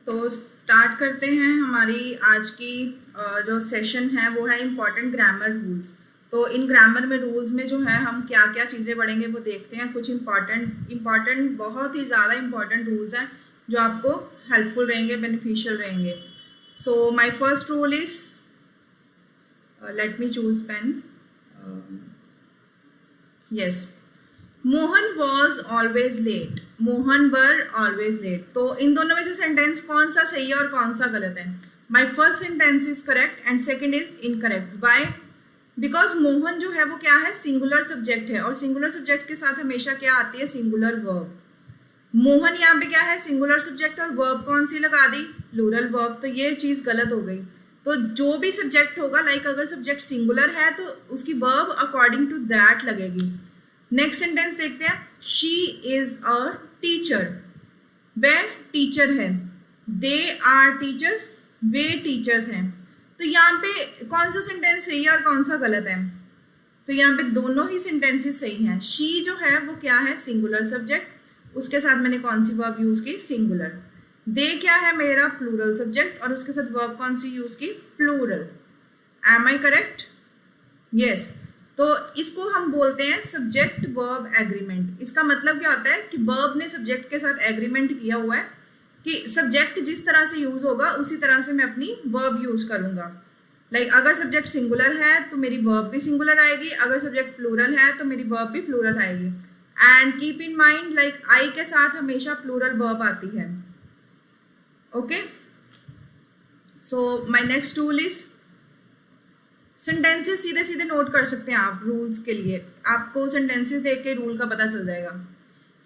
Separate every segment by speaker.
Speaker 1: तो स्टार्ट करते हैं हमारी आज की जो सेशन है वो है इम्पॉर्टेंट ग्रामर रूल्स। तो इन ग्रामर में रूल्स में जो है हम क्या क्या चीज़ें पढ़ेंगे वो देखते हैं। कुछ इम्पॉर्टेंट बहुत ही ज़्यादा इम्पॉर्टेंट रूल्स हैं जो आपको हेल्पफुल रहेंगे, बेनिफिशियल रहेंगे। So my first rule is, let me choose pen. Yes, Mohan was always late, Mohan were always late. तो इन दोनों में से सेंटेंस कौन सा सही है और कौन सा गलत है? My first sentence is correct and second is incorrect. Why? Because Mohan जो है वो क्या है, सिंगुलर सब्जेक्ट है और सिंगुलर सब्जेक्ट के साथ हमेशा क्या आती है, सिंगुलर वर्ब। मोहन यहाँ पे क्या है, सिंगुलर सब्जेक्ट, और वर्ब कौन सी लगा दी, प्लूरल वर्ब। तो ये चीज गलत हो गई। तो जो भी सब्जेक्ट होगा, लाइक अगर सब्जेक्ट सिंगुलर है तो उसकी वर्ब अकॉर्डिंग टू दैट लगेगी। नेक्स्ट सेंटेंस देखते हैं। शी इज अ टीचर, वे टीचर है। दे आर टीचर्स, वे टीचर्स हैं। तो यहाँ पे कौन सा सेंटेंस सही है और कौन सा गलत है? तो यहाँ पे दोनों ही सेंटेंसेस सही हैं। शी जो है वो क्या है, सिंगुलर सब्जेक्ट, उसके साथ मैंने कौन सी वर्ब यूज की, सिंगुलर। दे क्या है मेरा, प्लूरल सब्जेक्ट, और उसके साथ वर्ब कौन सी यूज की, plural. Am I correct? Yes. तो इसको हम बोलते हैं सब्जेक्ट वर्ब एग्रीमेंट। इसका मतलब क्या होता है कि वर्ब ने सब्जेक्ट के साथ एग्रीमेंट किया हुआ है कि सब्जेक्ट जिस तरह से यूज होगा उसी तरह से मैं अपनी वर्ब यूज करूंगा। लाइक अगर सब्जेक्ट सिंगुलर है तो मेरी वर्ब भी सिंगुलर आएगी, अगर सब्जेक्ट प्लूरल है तो मेरी वर्ब भी प्लूरल आएगी। And keep in mind, like I के साथ हमेशा प्लूरल वर्ब आती है। Okay, so my next rule is, sentences सीधे सीधे नोट कर सकते हैं आप रूल्स के लिए, आपको सेंटेंसेस देख के रूल का पता चल जाएगा।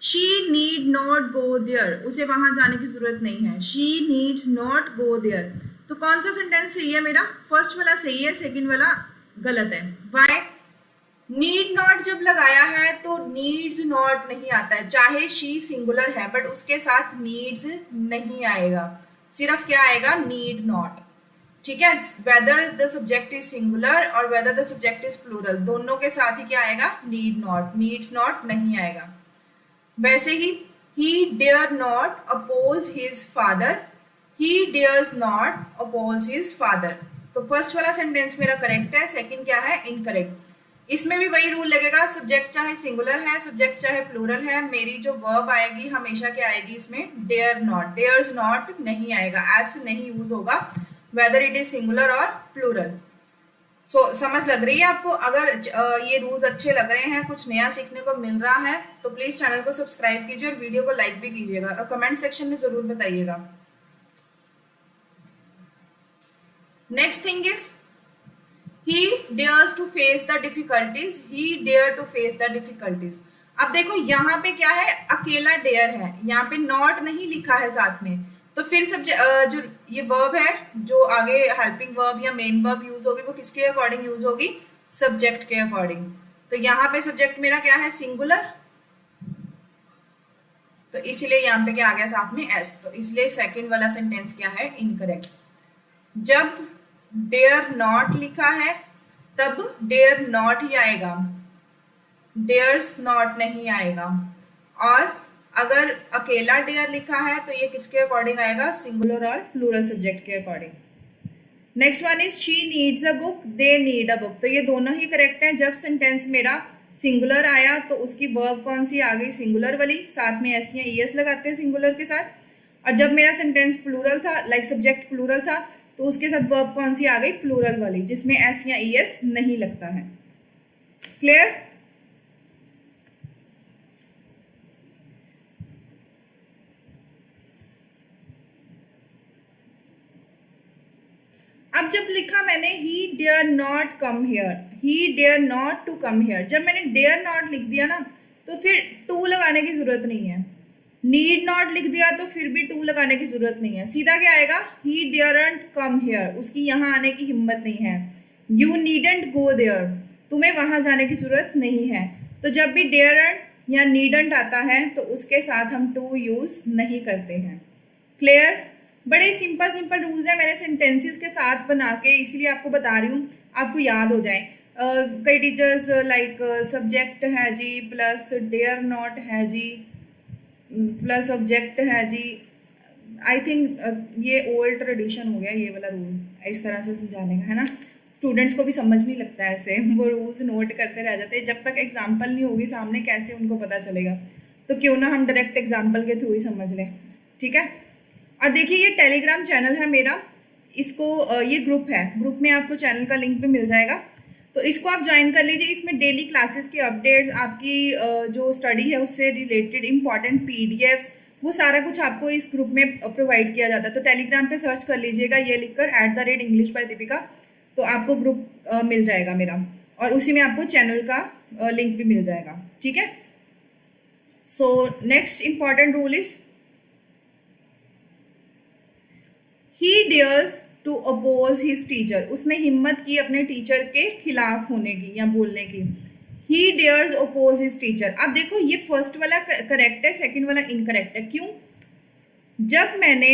Speaker 1: She need not go there, उसे वहां जाने की जरूरत नहीं है। She needs not go there. तो कौन सा सेंटेंस सही है मेरा? फर्स्ट वाला सही है, सेकंड वाला गलत है। वाई? नीड नॉट जब लगाया है तो नीड्स नॉट नहीं आता है, चाहे शी सिंगुलर है बट उसके साथ नीड्स नहीं आएगा, सिर्फ क्या आएगा, नीड नॉट। ठीक है, whether the subject is singular और whether the subject is plural, दोनों के साथ ही क्या आएगा, नीड नॉट, नीड्स नॉट नहीं आएगा। वैसे ही dare not oppose his father, he dares not oppose his father. तो फर्स्ट वाला सेंटेंस मेरा करेक्ट है, सेकंड क्या है, इनकरेक्ट। इसमें भी वही रूल लगेगा, सब्जेक्ट चाहे सिंगुलर है, सब्जेक्ट चाहे प्लूरल है, मेरी जो वर्ब आएगी हमेशा क्या आएगी इसमें, डेयर नॉट, डेयर्स नॉट नहीं आएगा, एस नहीं यूज होगा वेदर इट इज सिंगुलर और प्लूरल। सो समझ लग रही है आपको? अगर ये रूल्स अच्छे लग रहे हैं, कुछ नया सीखने को मिल रहा है, तो प्लीज चैनल को सब्सक्राइब कीजिए और वीडियो को लाइक भी कीजिएगा और कमेंट सेक्शन में जरूर बताइएगा। Next thing is, he dares to face the difficulties, he dare to face the difficulties। अब देखो यहाँ पे क्या है, अकेला डेयर है, यहाँ पे नॉट नहीं लिखा है साथ में, तो फिर जो ये वर्ब है जो आगे हेल्पिंग वर्ब या मेन वर्ब यूज होगी वो किसके अकॉर्डिंग यूज होगी, सब्जेक्ट के अकॉर्डिंग। तो यहाँ पे सब्जेक्ट मेरा क्या है, सिंगुलर, तो इसलिए यहाँ पे क्या आ गया साथ में, एस। तो इसलिए सेकेंड वाला सेंटेंस क्या है, इनकरेक्ट। जब डेयर नॉट लिखा है तब डेयर नॉट ही आएगा, डेयर्स नॉट नहीं आएगा। और अगर अकेला डेयर लिखा है तो ये किसके अकॉर्डिंग आएगा, सिंगुलर और प्लूरल सब्जेक्ट के according. Next one is, she needs a book, they need a book. तो ये दोनों ही करेक्ट हैं। जब सेंटेंस मेरा सिंगुलर आया तो उसकी वर्ब कौन सी आ गई, सिंगुलर वाली, साथ में एस या ईएस लगाते हैं सिंगुलर के साथ। और जब मेरा सेंटेंस प्लूरल था, लाइक सब्जेक्ट प्लूरल था, तो उसके साथ वर्ब कौन सी आ गई, प्लूरल वाली, जिसमें एस या ईएस नहीं लगता है। क्लियर? अब जब लिखा मैंने he dare not come here, he dare not to come here, जब मैंने डेयर नॉट लिख दिया ना तो फिर टू लगाने की जरूरत नहीं है। नीड नॉट लिख दिया तो फिर भी टू लगाने की जरूरत नहीं है, सीधा क्या आएगा, ही डेयरंट कम हियर, उसकी यहाँ आने की हिम्मत नहीं है। यू नीडेंट गो देयर, तुम्हें वहां जाने की जरूरत नहीं है। तो जब भी डेयरंट या नीडेंट आता है तो उसके साथ हम टू यूज नहीं करते हैं। क्लियर? बड़े सिंपल सिंपल रूल्स है, मैंने सेंटेंसेस के साथ बना के इसलिए आपको बता रही हूँ, आपको याद हो जाए। कई टीचर्स लाइक सब्जेक्ट है जी प्लस डेयर नॉट है जी प्लस ऑब्जेक्ट है जी, आई थिंक ये ओल्ड ट्रेडिशन हो गया ये वाला रूल इस तरह से समझाने का, है ना। स्टूडेंट्स को भी समझ नहीं लगता है ऐसे, वो रूल्स नोट करते रह जाते हैं। जब तक एग्जाम्पल नहीं होगी सामने कैसे उनको पता चलेगा, तो क्यों ना हम डायरेक्ट एग्जाम्पल के थ्रू ही समझ लें, ठीक है। और देखिए ये टेलीग्राम चैनल है मेरा, इसको ये ग्रुप है, ग्रुप में आपको चैनल का लिंक भी मिल जाएगा, तो इसको आप ज्वाइन कर लीजिए। इसमें डेली क्लासेस की अपडेट्स, आपकी जो स्टडी है उससे रिलेटेड इंपॉर्टेंट पीडीएफ्स, वो सारा कुछ आपको इस ग्रुप में प्रोवाइड किया जाता है। तो टेलीग्राम पे सर्च कर लीजिएगा ये लिखकर @English by Deepika, तो आपको ग्रुप मिल जाएगा मेरा, और उसी में आपको चैनल का लिंक भी मिल जाएगा, ठीक है। So next important rule is he dares to oppose his teacher, उसने हिम्मत की अपने टीचर के खिलाफ होने की या बोलने की। ही डेयर्स अपोज हिज टीचर। अब देखो ये फर्स्ट वाला करेक्ट है, सेकंड वाला इनकरेक्ट है। क्यों? जब मैंने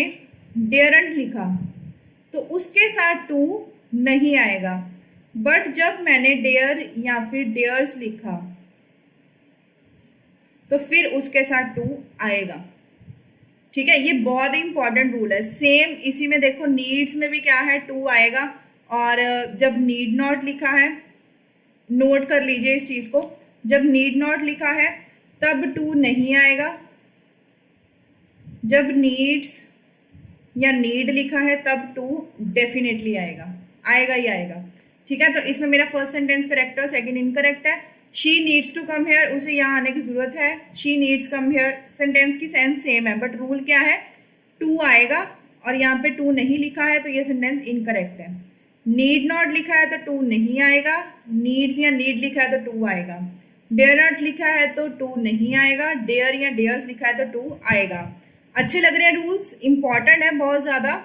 Speaker 1: डेयरंट लिखा तो उसके साथ टू नहीं आएगा, बट जब मैंने डेयर या फिर डेयर्स लिखा तो फिर उसके साथ टू आएगा, ठीक है। ये बहुत ही इंपॉर्टेंट रूल है। सेम इसी में देखो नीड्स में भी क्या है, टू आएगा, और जब नीड नॉट लिखा है, नोट कर लीजिए इस चीज़ को, जब नीड नॉट लिखा है तब टू नहीं आएगा, जब नीड्स या नीड लिखा है तब टू डेफिनेटली आएगा, आएगा ही आएगा, ठीक है। तो इसमें मेरा फर्स्ट सेंटेंस करेक्ट है और सेकंड इनकरेक्ट है। She needs to come here, उसे यहाँ आने की जरूरत है, she needs come here, sentence की सेंस सेम है, बट रूल क्या है, टू आएगा, और यहाँ पे टू नहीं लिखा है तो ये सेंटेंस इनकरेक्ट है। नीड नॉट लिखा है तो टू नहीं आएगा, नीड्स या नीड लिखा है तो टू आएगा। डेयर नॉट लिखा है तो टू नहीं आएगा, डेयर या डेयर्स लिखा है तो टू आएगा। अच्छे लग रहे हैं रूल्स, इंपॉर्टेंट है बहुत ज़्यादा,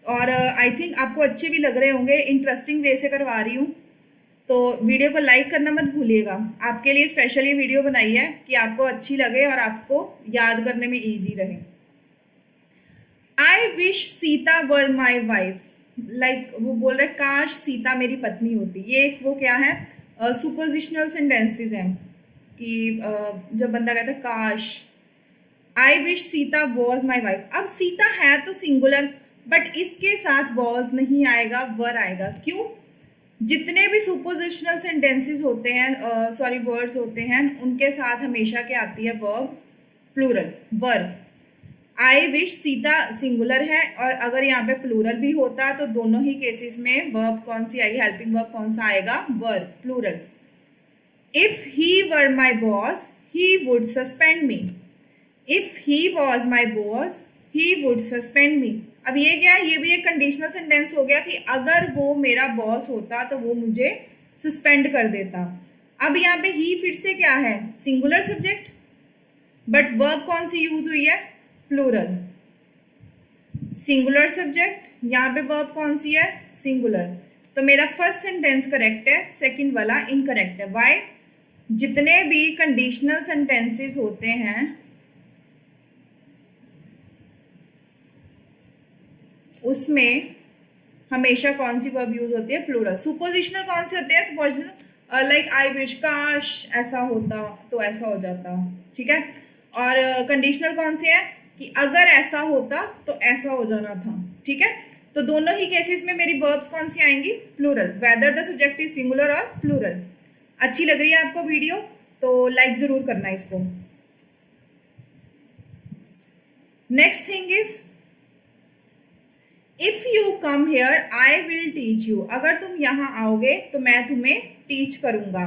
Speaker 1: और आई थिंक आपको अच्छे भी लग रहे होंगे, इंटरेस्टिंग वे से करवा रही हूँ। तो वीडियो को लाइक करना मत भूलिएगा, आपके लिए स्पेशल ये वीडियो बनाई है कि आपको अच्छी लगे और आपको याद करने में इजी रहे। आई wish Sita were my wife, like वो बोल रहे काश सीता मेरी पत्नी होती। ये एक वो क्या है, सुपोजिशनल सेंटेंसेस हैं कि जब बंदा कहता है काश, आई wish Sita was my wife. अब सीता है तो सिंगुलर, बट इसके साथ वॉज नहीं आएगा, वर आएगा। क्यों? जितने भी सुपोजिशनल सेंटेंसेस होते हैं, सॉरी वर्ड्स होते हैं, उनके साथ हमेशा क्या आती है, verb plural, verb. I wish Sita singular है, और अगर यहाँ पे प्लूरल भी होता तो दोनों ही केसेस में वर्ब कौन सी आएगी, हेल्पिंग वर्ब कौन सा आएगा, verb plural. If he were my boss he would suspend me, if he was my boss he would suspend me. अब ये क्या है, ये भी एक कंडीशनल सेंटेंस हो गया कि अगर वो मेरा बॉस होता तो वो मुझे सस्पेंड कर देता। अब यहाँ पे ही फिर से क्या है, सिंगुलर सब्जेक्ट, बट वर्ब कौन सी यूज हुई है, प्लूरल। सिंगुलर सब्जेक्ट, यहाँ पे वर्ब कौन सी है, सिंगुलर। तो मेरा फर्स्ट सेंटेंस करेक्ट है, सेकंड वाला इनकरेक्ट है। वाई? जितने भी कंडीशनल सेंटेंसेस होते हैं उसमें हमेशा कौन सी वर्ब यूज होती है, प्लूरल। सुपोजिशनल कौन से होते हैं, सुपोजिशनल लाइक आई विश, काश ऐसा होता तो ऐसा हो जाता, ठीक है। और कंडीशनल कौन से हैं कि अगर ऐसा होता तो ऐसा हो जाना था, ठीक है। तो दोनों ही केसेस में मेरी वर्ब्स कौन सी आएंगी, plural, whether the subject is singular और प्लूरल। अच्छी लग रही है आपको वीडियो तो लाइक जरूर करना इसको। Next thing is if you come here I will teach you, अगर तुम यहाँ आओगे तो मैं तुम्हें टीच करूंगा।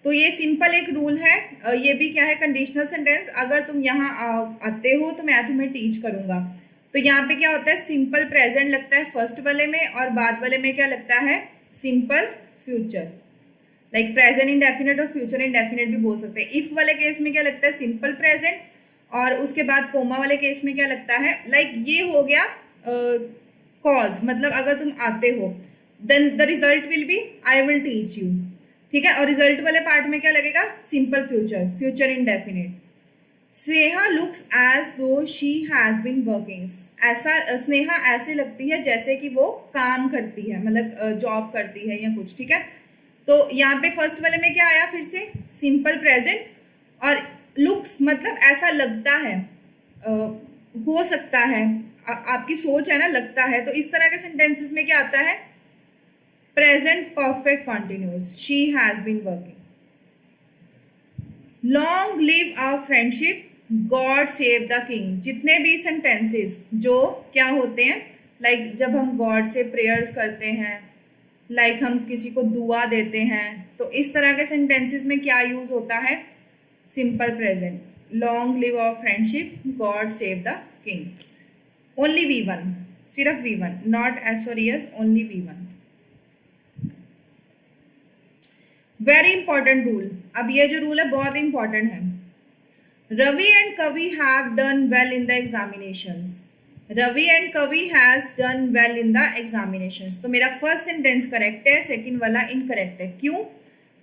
Speaker 1: तो ये सिंपल एक रूल है, ये भी क्या है, कंडीशनल सेंटेंस, अगर तुम यहाँ आते हो तो मैं तुम्हें टीच करूंगा। तो यहाँ पे क्या होता है, सिंपल प्रेजेंट लगता है फर्स्ट वाले में, और बाद वाले में क्या लगता है, simple future, like present indefinite और फ्यूचर इंडेफिनिट भी बोल सकते हैं। इफ वाले केस में क्या लगता है, सिंपल प्रेजेंट, और उसके बाद कोमा वाले केस में क्या लगता है, लाइक ये हो गया कॉज, मतलब अगर तुम आते हो, then the result will be I will teach you, ठीक है। और रिजल्ट वाले पार्ट में क्या लगेगा, simple future, future indefinite. Sneha looks as though she has been working, ऐसा स्नेहा ऐसे लगती है जैसे कि वो काम करती है, मतलब जॉब करती है या कुछ, ठीक है। तो यहाँ पे फर्स्ट वाले में क्या आया, फिर से सिंपल प्रेजेंट, और लुक्स मतलब ऐसा लगता है, हो सकता है, आपकी सोच है ना, लगता है, तो इस तरह के सेंटेंसेस में क्या आता है? Present perfect continuous, she has been working. Long live our friendship, God save the king. जितने भी सेंटेंसेस जो क्या होते हैं, लाइक जब हम गॉड से प्रेयर्स करते हैं, लाइक हम किसी को दुआ देते हैं, तो इस तरह के सेंटेंसेस में क्या यूज होता है? Simple present. Long live our friendship, God save the king. Only V1, सिर्फ V1, नॉट एसोरियस, only V1। Very important rule. अब ये जो रूल है बहुत इंपॉर्टेंट है। Ravi and Kavi have done well in the examinations. Ravi and Kavi has done well in the examinations. तो मेरा फर्स्ट सेंटेंस करेक्ट है, सेकंड वाला इनकरेक्ट है। क्यों?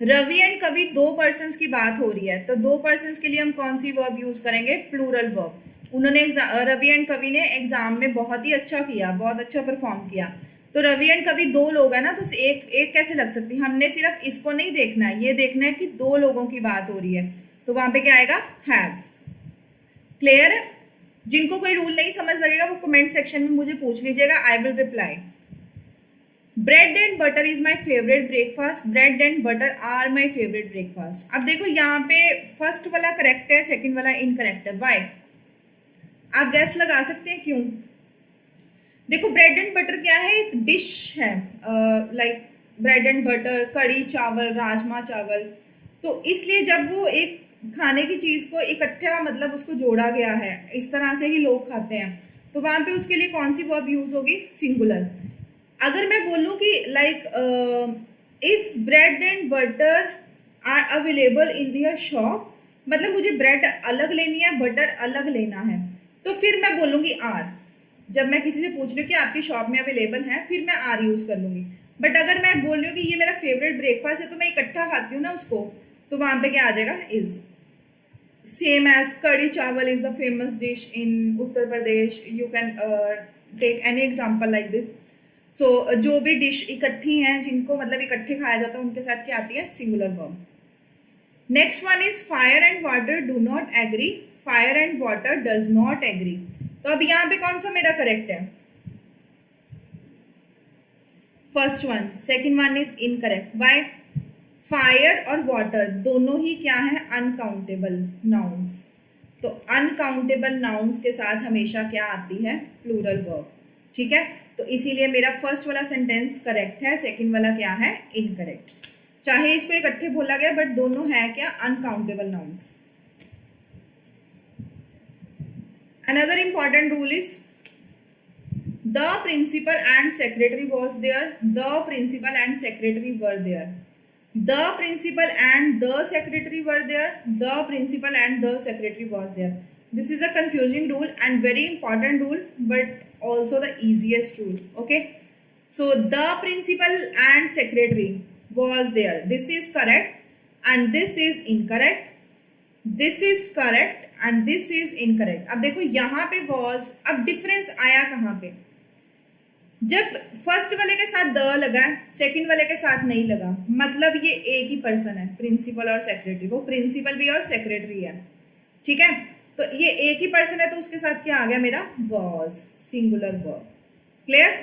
Speaker 1: रवि एंड कवि दो पर्सन्स की बात हो रही है, तो दो पर्सन्स के लिए हम कौन सी वर्ब यूज करेंगे? Plural verb. उन्होंने रवि एंड कवि ने एग्जाम में बहुत ही अच्छा किया, बहुत अच्छा परफॉर्म किया। तो रवि एंड कवि दो लोग हैं ना, तो एक कैसे लग सकती है? हमने सिर्फ इसको नहीं देखना है, ये देखना है कि दो लोगों की बात हो रही है, तो वहां पे क्या आएगा? हैव। क्लियर है? जिनको कोई रूल नहीं समझ लगेगा वो कमेंट सेक्शन में मुझे पूछ लीजिएगा, I will reply. Bread and butter is my favourite breakfast. Bread and butter are my favourite breakfast. अब देखो यहाँ पे फर्स्ट वाला करेक्ट है, सेकंड वाला इनकरेक्ट है। वाई? आप गैस लगा सकते हैं क्यों? देखो ब्रेड एंड बटर क्या है? एक डिश है, लाइक ब्रेड एंड बटर, कड़ी चावल, राजमा चावल। तो इसलिए जब वो एक खाने की चीज को इकट्ठा, मतलब उसको जोड़ा गया है, इस तरह से ही लोग खाते हैं, तो वहां पे उसके लिए कौन सी वर्ब यूज होगी? सिंगुलर। अगर मैं बोलूँ कि like is bread and butter are available in your shop, मतलब मुझे ब्रेड अलग लेनी है, बटर अलग लेना है, तो फिर मैं बोलूँगी आर। जब मैं किसी से पूछ रही हूँ कि आपकी शॉप में अवेलेबल है, फिर मैं आर यूज कर लूँगी। बट अगर मैं बोल रही हूँ कि ये मेरा फेवरेट ब्रेकफास्ट है, तो मैं इकट्ठा खाती हूँ ना उसको, तो वहां पे क्या आ जाएगा? Is. Same as kadhi chawal is the famous dish in Uttar Pradesh. You can take any example like this. So जो भी डिश इकट्ठी हैं, जिनको मतलब इकट्ठे खाया जाता है, उनके साथ क्या आती है? Singular verb. Next one is fire and water do not agree. Fire and water does not agree. तो अब यहाँ पे कौन सा मेरा करेक्ट है? First one. Second one is incorrect. Why? Fire और वाटर दोनों ही क्या है? Uncountable nouns. तो अनकाउंटेबल नाउन्स के साथ हमेशा क्या आती है? Plural verb. ठीक है, तो इसीलिए मेरा फर्स्ट वाला सेंटेंस करेक्ट है, सेकंड वाला क्या है? इनकरेक्ट। चाहे इसको इकट्ठे बोला गया, बट दोनों है क्या? Uncountable nouns. Another important rule is the principal and secretary was there. The principal and secretary were there. The principal and the secretary were there. The principal and the secretary was there. This is a confusing rule and very important rule, but also the easiest rule. Okay. So the principal and secretary was there. This is correct and this is incorrect. This is correct and this is incorrect. अब देखो यहाँ पे was, अब difference आया कहाँ पे? जब first वाले के साथ द लगा, सेकंड वाले के साथ नहीं लगा, मतलब ये एक ही पर्सन है, प्रिंसिपल और सेक्रेटरी। वो प्रिंसिपल भी और सेक्रेटरी है, ठीक है, तो ये एक ही पर्सन है, तो उसके साथ क्या आ गया मेरा? Was, singular verb. क्लियर?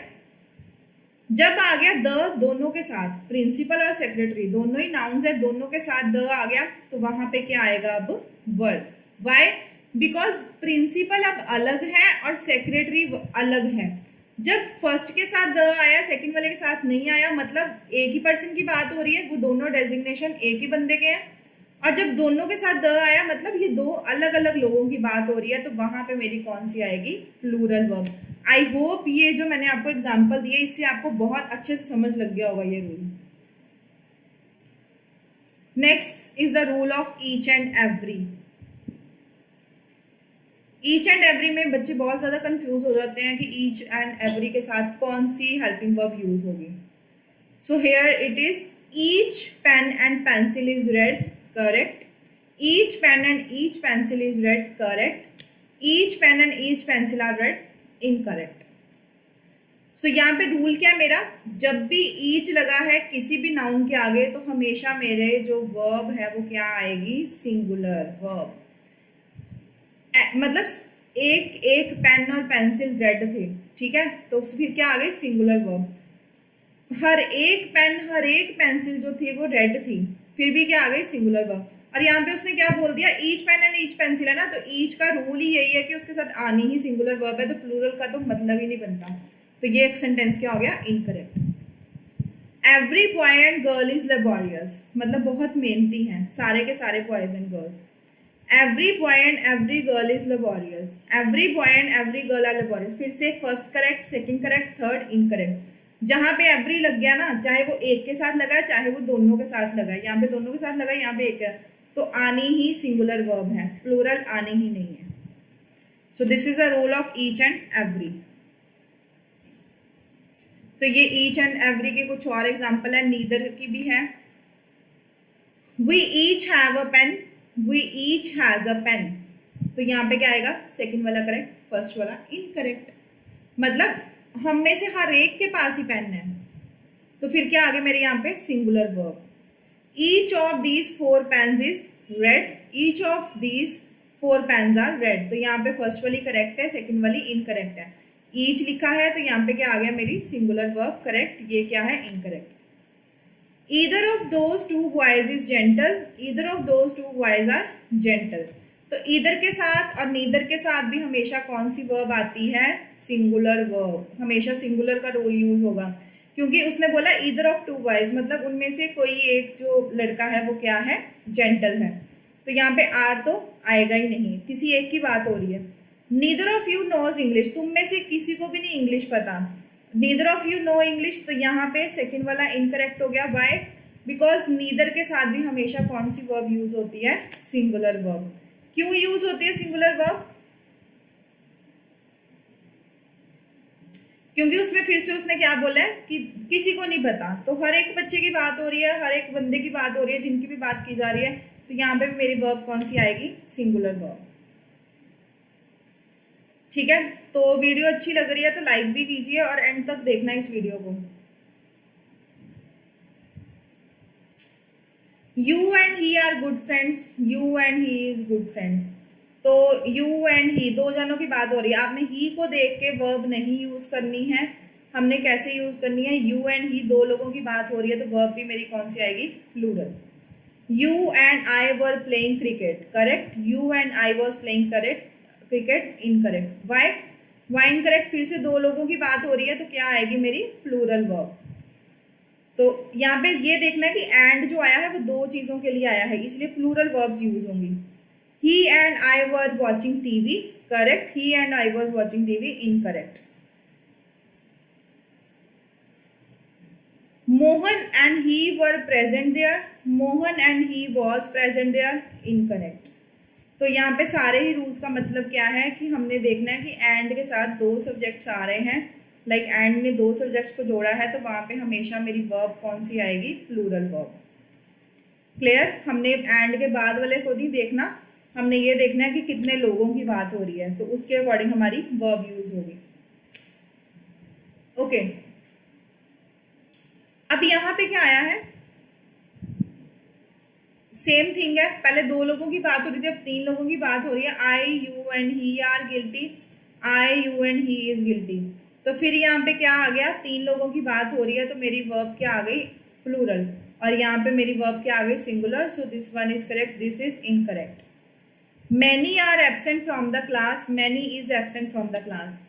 Speaker 1: जब आ गया द दोनों के साथ, प्रिंसिपल और सेक्रेटरी दोनों ही नाउन्स है, दोनों के साथ द आ गया, तो वहां पे क्या आएगा? अब वर्ब। वाई? बिकॉज प्रिंसिपल अब अलग है और सेक्रेटरी अलग है। जब फर्स्ट के साथ द आया, सेकंड वाले के साथ नहीं आया, मतलब एक ही पर्सन की बात हो रही है, वो दोनों डेजिग्नेशन एक ही बंदे के हैं। और जब दोनों के साथ द आया, मतलब ये दो अलग अलग लोगों की बात हो रही है, तो वहां पे मेरी कौन सी आएगी? Plural verb. आई होप ये जो मैंने आपको एग्जाम्पल दिए, इससे आपको बहुत अच्छे से समझ लग गया होगा ये rule. Next is the rule of each and every. Each and every में बच्चे बहुत ज़्यादा कंफ्यूज हो जाते हैं कि ईच एंड एवरी के साथ कौन सी हेल्पिंग वर्ब यूज होगी। So here it is each pen and pencil is red, correct. Each pen and each pencil is red, correct. Each pen and each pencil are red, incorrect. So यहाँ पे rule क्या है मेरा? जब भी each लगा है किसी भी नाउन के आगे, तो हमेशा मेरे जो वर्ब है वो क्या आएगी? Singular verb. मतलब एक एक पेन और पेंसिल रेड थे, ठीक है, तो फिर क्या आ गई सिंगुलर वर्ब। हर एक पेन हर एक पेंसिल जो थी वो रेड थी, फिर भी क्या आ गई सिंगुलर वर्ब। और यहाँ पे उसने क्या बोल दिया, each pen and each pencil है ना, तो ईच का रूल ही यही है कि उसके साथ आनी ही सिंगुलर वर्ब है, तो प्लूरल का तो मतलब ही नहीं बनता। तो ये एक सेंटेंस क्या हो गया, incorrect. Every boy and girl is laborious, मतलब बहुत मेहनती हैं सारे के सारे boys and girls. Every boy and every girl is laborious, every boy and every girl are laborious. फिर से first correct, second correct, third incorrect. जहां पे एवरी लग गया ना, चाहे वो एक के साथ लगा चाहे वो दोनों के साथ लगा, यहाँ पे दोनों के साथ लगा, यहाँ पे एक है, तो आनी ही सिंगुलर वर्ब है, प्लूरल आनी ही नहीं है। So this is the rule of each and every. तो ये ईच एंड एवरी के कुछ और एग्जाम्पल है, नीदर की भी है। We each have a pen, we each has a pen, तो यहाँ पे क्या आएगा, सेकंड वाला करेक्ट, फर्स्ट वाला इनकरेक्ट। मतलब हम में से हर एक के पास ही पेन है, तो फिर क्या आ गया मेरे यहाँ पे singular verb. Each of these 4 pens is red, each of these 4 pens are red, तो यहाँ पे फर्स्ट वाली करेक्ट है, सेकंड वाली इनकरेक्ट है। ईच लिखा है तो यहाँ पे क्या आ गया मेरी सिंगुलर वर्ब करेक्ट, ये क्या है incorrect. Either of those two boys is gentle, either of those two boys are gentle, तो either के साथ और neither के साथ भी हमेशा कौन सी वर्ब आती है, सिंगुलर वर्ब, हमेशा सिंगुलर का रोल यूज होगा, क्योंकि उसने बोला either of two boys, मतलब उनमें से कोई एक जो लड़का है वो क्या है, जेंटल है, तो यहाँ पे आर तो आएगा ही नहीं, किसी एक की बात हो रही है। neither of you knows English, तुम में से किसी को भी नहीं इंग्लिश पता, neither of you know English, तो यहाँ पे सेकंड वाला इनकरेक्ट हो गया। Why? बिकॉज नीदर के साथ भी हमेशा कौन सी वर्ब यूज होती है, सिंगुलर वर्ब। क्यों यूज होती है सिंगुलर वर्ब, क्योंकि उसमें फिर से उसने क्या बोला है कि किसी को नहीं पता, तो हर एक बच्चे की बात हो रही है, हर एक बंदे की बात हो रही है, जिनकी भी बात की जा रही है, तो यहाँ पे मेरी वर्ब कौन सी आएगी, सिंगुलर वर्ब। ठीक है, तो वीडियो अच्छी लग रही है तो लाइक भी कीजिए और एंड तक देखना इस वीडियो को। You and he are good friends, you and he is good friends, तो यू एंड ही दो जनों की बात हो रही है, आपने ही को देख के वर्ब नहीं यूज करनी है, हमने कैसे यूज करनी है, यू एंड ही दो लोगों की बात हो रही है, तो वर्ब भी मेरी कौन सी आएगी, plural. You and I were playing cricket, correct, you and I was playing correct, cricket incorrect. Why, why incorrect, फिर से दो लोगों की बात हो रही है, तो क्या आएगी मेरी प्लूरल वर्ब। तो यहाँ पे ये देखना है कि एंड जो आया है वो दो चीजों के लिए आया है, इसलिए प्लूरल वर्ब्स यूज होंगी। He and I were watching TV, correct, he and I was watching TV incorrect. Mohan and he were present there, Mohan and he was present there incorrect. तो यहाँ पे सारे ही रूल्स का मतलब क्या है कि हमने देखना है कि एंड के साथ दो सब्जेक्ट्स आ रहे हैं, लाइक एंड ने दो सब्जेक्ट्स को जोड़ा है, तो वहां पे हमेशा मेरी वर्ब कौन सी आएगी, प्लूरल वर्ब। क्लियर, हमने एंड के बाद वाले को नहीं देखना, हमने ये देखना है कि कितने लोगों की बात हो रही है, तो उसके अकॉर्डिंग हमारी वर्ब यूज होगी। ओके, अब यहाँ पे क्या आया है, सेम थिंग है, पहले दो लोगों की बात हो रही थी, अब तीन लोगों की बात हो रही है। I you and he are guilty, I you and he is guilty, तो फिर यहाँ पे क्या आ गया, तीन लोगों की बात हो रही है, तो मेरी वर्ब क्या आ गई, प्लूरल, और यहाँ पे मेरी वर्ब क्या आ गई, singular, so this one is correct, this is incorrect. Many are absent from the class, many is absent from the class,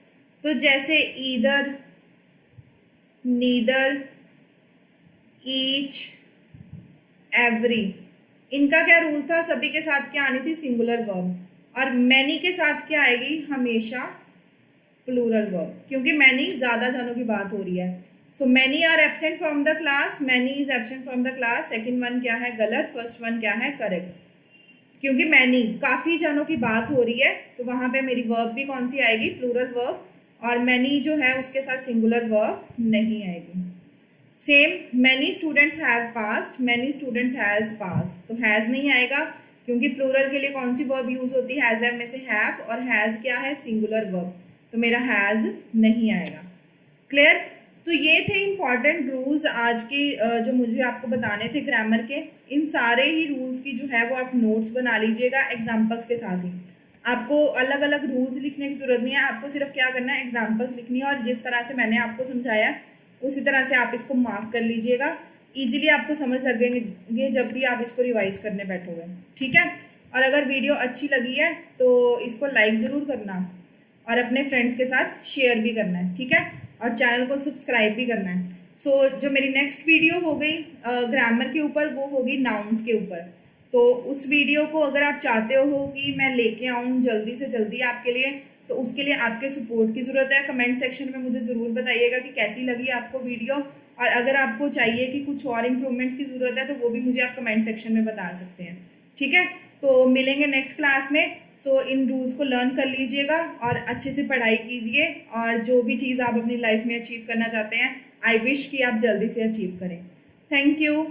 Speaker 1: तो जैसे ईदर, नीदर, ईच, एवरी, इनका क्या रूल था, सभी के साथ क्या आनी थी, सिंगुलर वर्ब, और मैनी के साथ क्या आएगी, हमेशा प्लूरल वर्ब, क्योंकि मैनी ज्यादा जनों की बात हो रही है। So many are absent from the class, many is absent from the class, second one क्या है गलत, फर्स्ट वन क्या है करेक्ट, क्योंकि मैनी काफी जनों की बात हो रही है, तो वहां पे मेरी वर्ब भी कौन सी आएगी, प्लूरल वर्ब, और मैनी जो है उसके साथ सिंगुलर वर्ब नहीं आएगी। Same, many students have passed, many students has passed, तो हैज नहीं आएगा, क्योंकि प्लूरल के लिए कौन सी वर्ब यूज होती है, हैज में से हैव, और हैज क्या है, सिंगुलर वर्ब, तो मेरा हैज नहीं आएगा। क्लियर, तो ये थे इंपॉर्टेंट रूल्स आज के जो मुझे आपको बताने थे ग्रामर के। इन सारे ही रूल्स की जो है वो आप नोट्स बना लीजिएगा एग्जाम्पल्स के साथ ही। आपको अलग अलग रूल्स लिखने की ज़रूरत नहीं है, आपको सिर्फ क्या करना है, एग्जाम्पल्स लिखनी है और जिस तरह से मैंने आपको समझाया उसी तरह से आप इसको मार्क कर लीजिएगा। ईजिली आपको समझ लगेंगे जब भी आप इसको रिवाइज करने बैठोगे, ठीक है। और अगर वीडियो अच्छी लगी है तो इसको लाइक ज़रूर करना और अपने फ्रेंड्स के साथ शेयर भी करना है, ठीक है, और चैनल को सब्सक्राइब भी करना है। सो जो मेरी नेक्स्ट वीडियो हो गई ग्रामर के ऊपर, वो होगी नाउन्स के ऊपर। तो उस वीडियो को अगर आप चाहते हो कि मैं लेके आऊँ जल्दी से जल्दी आपके लिए, तो उसके लिए आपके सपोर्ट की ज़रूरत है। कमेंट सेक्शन में मुझे ज़रूर बताइएगा कि कैसी लगी आपको वीडियो, और अगर आपको चाहिए कि कुछ और इम्प्रूवमेंट्स की ज़रूरत है तो वो भी मुझे आप कमेंट सेक्शन में बता सकते हैं, ठीक है। तो मिलेंगे नेक्स्ट क्लास में। सो इन रूल्स को लर्न कर लीजिएगा और अच्छे से पढ़ाई कीजिए, और जो भी चीज़ आप अपनी लाइफ में अचीव करना चाहते हैं, आई विश कि आप जल्दी से अचीव करें। Thank you.